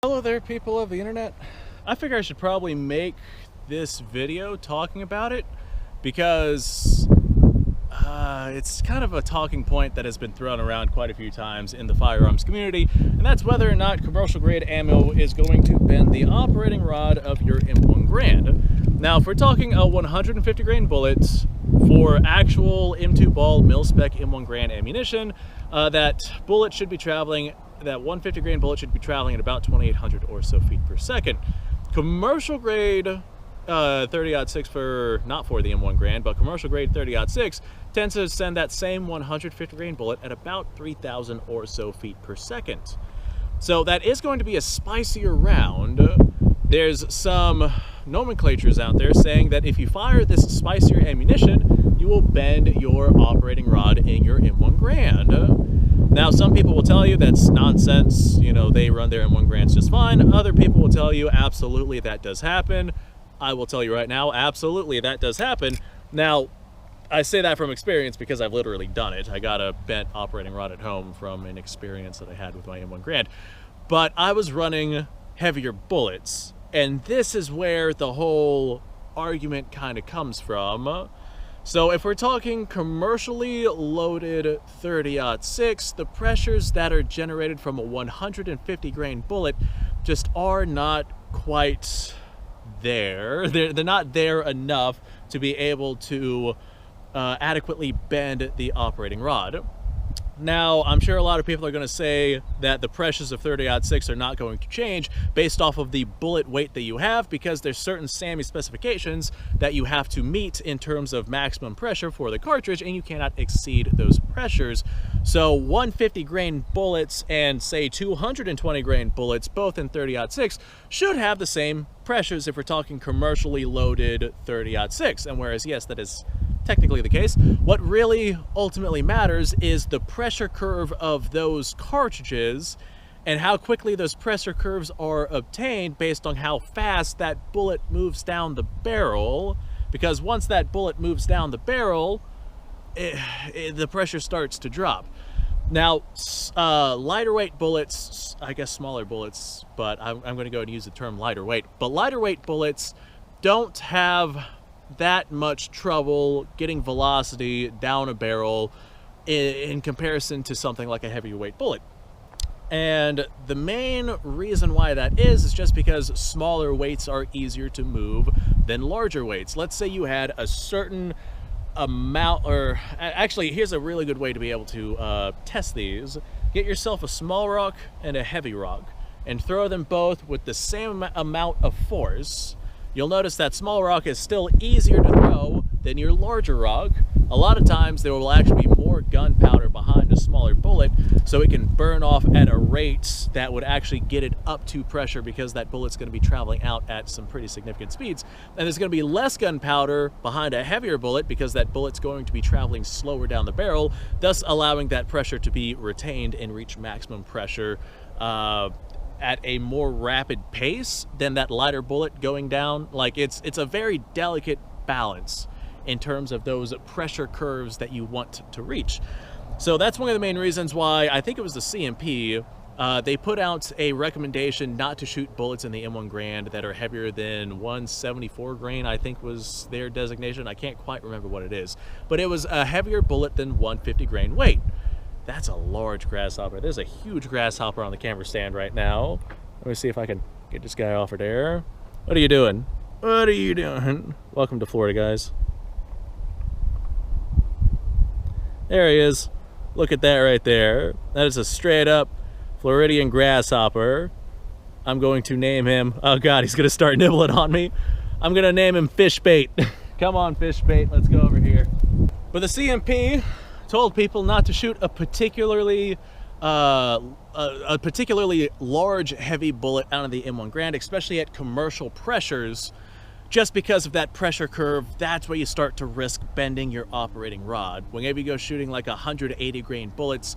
Hello there, people of the internet. I figure I should probably make this video talking about it because it's kind of a talking point that has been thrown around quite a few times in the firearms community, and that's whether or not commercial grade ammo is going to bend the operating rod of your M1 Garand. Now, if we're talking a 150 grain bullet for actual M2 ball mil-spec M1 Garand ammunition, that 150 grain bullet should be traveling at about 2,800 or so feet per second. Commercial grade 30-06 not for the M1 Garand, but commercial grade 30-06 tends to send that same 150 grain bullet at about 3,000 or so feet per second. So that is going to be a spicier round. There's some nomenclatures out there saying that if you fire this spicier ammunition, you will bend your operating rod in your M1 Garand. Now, some people will tell you that's nonsense, you know, they run their M1 Garands just fine. Other people will tell you absolutely that does happen. I will tell you right now, absolutely that does happen. Now, I say that from experience because I've literally done it. I got a bent operating rod at home from an experience that I had with my M1 Garand. But I was running heavier bullets, and this is where the whole argument kind of comes from. So if we're talking commercially loaded 30-06, the pressures that are generated from a 150 grain bullet just are not quite there. They're not there enough to be able to adequately bend the operating rod. Now, I'm sure a lot of people are going to say that the pressures of 30-06 are not going to change based off of the bullet weight that you have, because there's certain SAMI specifications that you have to meet in terms of maximum pressure for the cartridge, and you cannot exceed those pressures. So 150 grain bullets and say 220 grain bullets, both in 30-06, should have the same pressures if we're talking commercially loaded 30-06. And whereas, yes, that is technically the case, what really ultimately matters is the pressure curve of those cartridges and how quickly those pressure curves are obtained based on how fast that bullet moves down the barrel. Because once that bullet moves down the barrel, the pressure starts to drop. Now, lighter weight bullets, I guess smaller bullets, but I'm going to go and use the term lighter weight, but lighter weight bullets don't have that much trouble getting velocity down a barrel in comparison to something like a heavyweight bullet. And the main reason why that is just because smaller weights are easier to move than larger weights. Let's say you had a certain amount, or actually, here's a really good way to be able to test these. Get yourself a small rock and a heavy rock and throw them both with the same amount of force. You'll notice that small rock is still easier to throw than your larger rock. A lot of times there will actually be more gunpowder behind a smaller bullet, so it can burn off at a rate that would actually get it up to pressure, because that bullet's going to be traveling out at some pretty significant speeds. And there's going to be less gunpowder behind a heavier bullet because that bullet's going to be traveling slower down the barrel, thus allowing that pressure to be retained and reach maximum pressure at a more rapid pace than that lighter bullet going down. Like, it's a very delicate balance in terms of those pressure curves that you want to reach. So that's one of the main reasons why I think it was the CMP, they put out a recommendation not to shoot bullets in the M1 Garand that are heavier than 174 grain, I think was their designation. I can't quite remember what it is, but it was a heavier bullet than 150 grain weight. That's a large grasshopper. There's a huge grasshopper on the camera stand right now. Let me see if I can get this guy off of there. What are you doing? What are you doing? Welcome to Florida, guys. There he is. Look at that right there. That is a straight up Floridian grasshopper. I'm going to name him, oh God, he's gonna start nibbling on me. I'm gonna name him Fish Bait. Come on, Fish Bait, let's go over here. But the CMP told people not to shoot a particularly large heavy bullet out of the M1 Garand, especially at commercial pressures, just because of that pressure curve. That's where you start to risk bending your operating rod. Whenever you go shooting like 180 grain bullets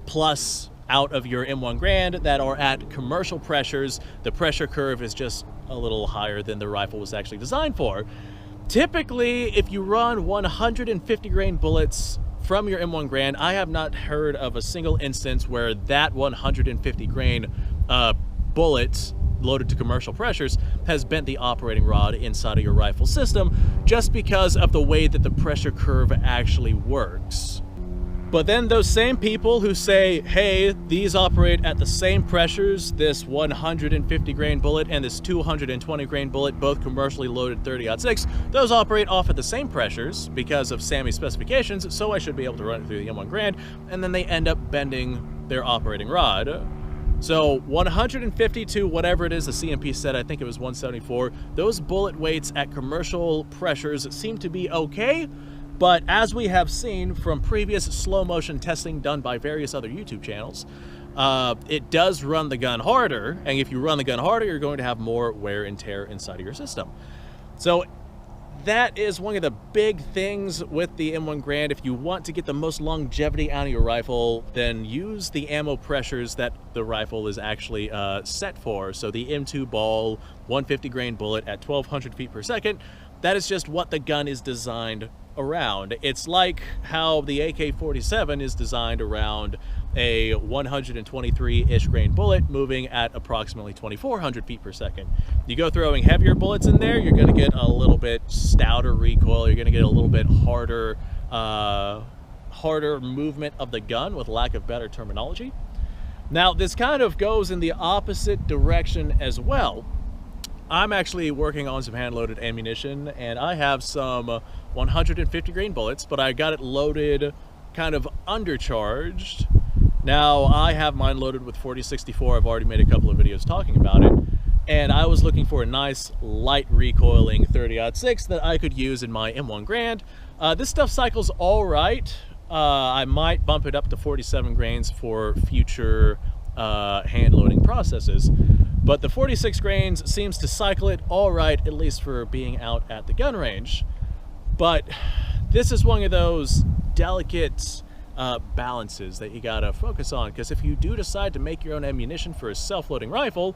plus out of your M1 Garand that are at commercial pressures, the pressure curve is just a little higher than the rifle was actually designed for. Typically, if you run 150 grain bullets from your M1 Garand, I have not heard of a single instance where that 150 grain bullet loaded to commercial pressures has bent the operating rod inside of your rifle system just because of the way that the pressure curve actually works. But then those same people who say, hey, these operate at the same pressures, this 150 grain bullet and this 220 grain bullet, both commercially loaded 30-06, those operate off at the same pressures because of SAMI specifications, so I should be able to run it through the M1 Garand, and then they end up bending their operating rod. So 150 to whatever it is the CMP said, I think it was 174, those bullet weights at commercial pressures seem to be okay. But as we have seen from previous slow motion testing done by various other YouTube channels, it does run the gun harder, and if you run the gun harder, you're going to have more wear and tear inside of your system. So that is one of the big things with the M1 Garand. If you want to get the most longevity out of your rifle, then use the ammo pressures that the rifle is actually set for. So the M2 ball, 150 grain bullet at 1200 feet per second, that is just what the gun is designed around. It's like how the AK-47 is designed around a 123-ish grain bullet moving at approximately 2400 feet per second. You go throwing heavier bullets in there, you're going to get a little bit stouter recoil, you're going to get a little bit harder movement of the gun, with lack of better terminology. Now this kind of goes in the opposite direction as well. I'm actually working on some hand-loaded ammunition, and I have some 150 grain bullets, but I got it loaded kind of undercharged. Now I have mine loaded with 4064. I've already made a couple of videos talking about it, and I was looking for a nice light recoiling 30-06 that I could use in my M1 Garand. This stuff cycles all right. I might bump it up to 47 grains for future hand loading processes. But the 46 grains seems to cycle it all right, at least for being out at the gun range. But this is one of those delicate balances that you gotta focus on, because if you do decide to make your own ammunition for a self-loading rifle,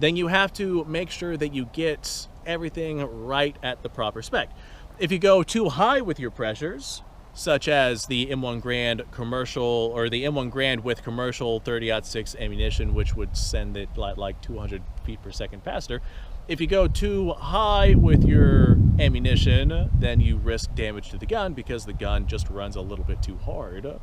then you have to make sure that you get everything right at the proper spec. If you go too high with your pressures, such as the M1 Garand commercial, or the M1 Garand with commercial 30-06 ammunition, which would send it like 200 feet per second faster. If you go too high with your ammunition, then you risk damage to the gun because the gun just runs a little bit too hard.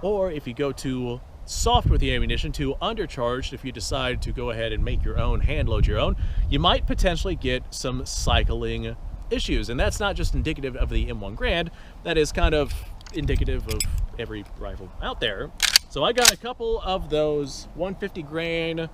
Or if you go too soft with the ammunition, too undercharged, if you decide to go ahead and make your own, hand load your own, you might potentially get some cycling issues. And that's not just indicative of the M1 Garand, that is kind of indicative of every rifle out there. So I got a couple of those 150 grain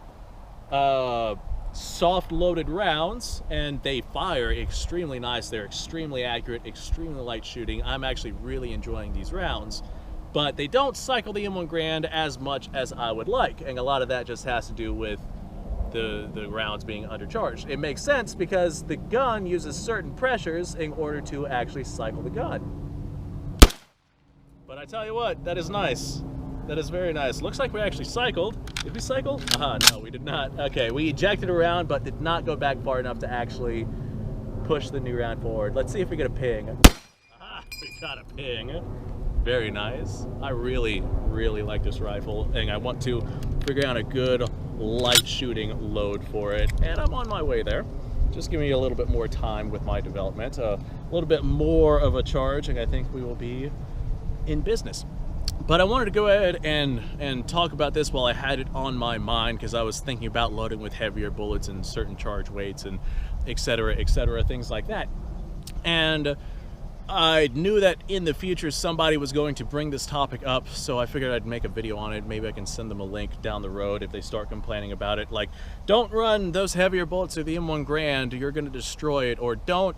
soft loaded rounds, and they fire extremely nice. They're extremely accurate, extremely light shooting. I'm actually really enjoying these rounds, but they don't cycle the M1 Garand as much as I would like, and a lot of that just has to do with the rounds being undercharged. It makes sense because the gun uses certain pressures in order to actually cycle the gun. But I tell you what, that is nice. That is very nice. Looks like we actually cycled. Did we cycle? No, we did not. Okay, we ejected around, but did not go back far enough to actually push the new round forward. Let's see if we get a ping. We got a ping. Very nice. I really, really like this rifle, and I want to figure out a good light shooting load for it, and I'm on my way there. Just give me a little bit more time with my development, a little bit more of a charge, and I think we will be in business. But I wanted to go ahead and talk about this while I had it on my mind, because I was thinking about loading with heavier bullets and certain charge weights and etc., things like that. And I knew that in the future somebody was going to bring this topic up, so I figured I'd make a video on it. Maybe I can send them a link down the road if they start complaining about it. Like, don't run those heavier bullets through the M1 Garand, you're going to destroy it, or don't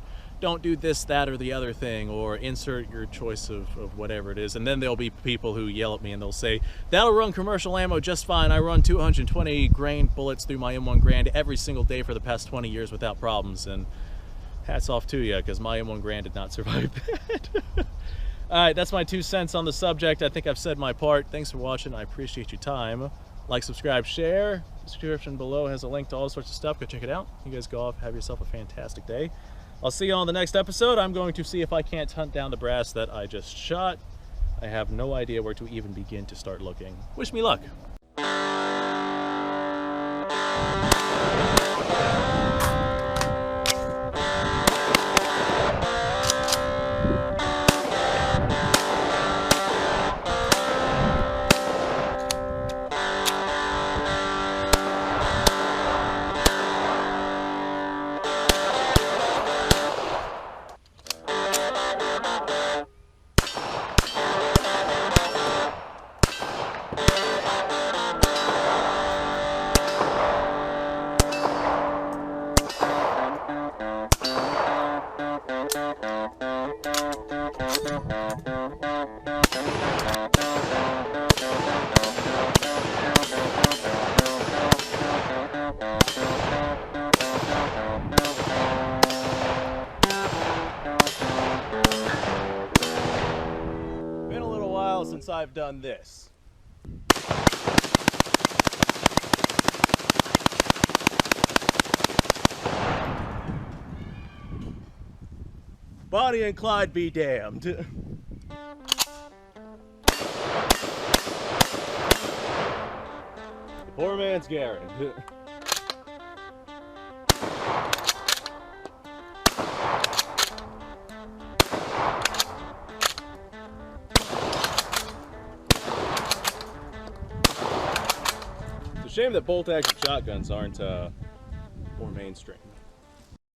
do this, that, or the other thing, or insert your choice of whatever it is. And then there'll be people who yell at me and they'll say, that'll run commercial ammo just fine. I run 220 grain bullets through my M1 Garand every single day for the past 20 years without problems. And hats off to you, because my M1 Garand did not survive that. Alright, that's my 2 cents on the subject. I think I've said my part. Thanks for watching. I appreciate your time. Like, subscribe, share. The description below has a link to all sorts of stuff. Go check it out. You guys go off, have yourself a fantastic day. I'll see you on the next episode. I'm going to see if I can't hunt down the brass that I just shot. I have no idea where to even begin to start looking. Wish me luck. I've done this. Bonnie and Clyde be damned. Poor man's Garand. It's a shame that bolt-action shotguns aren't more mainstream.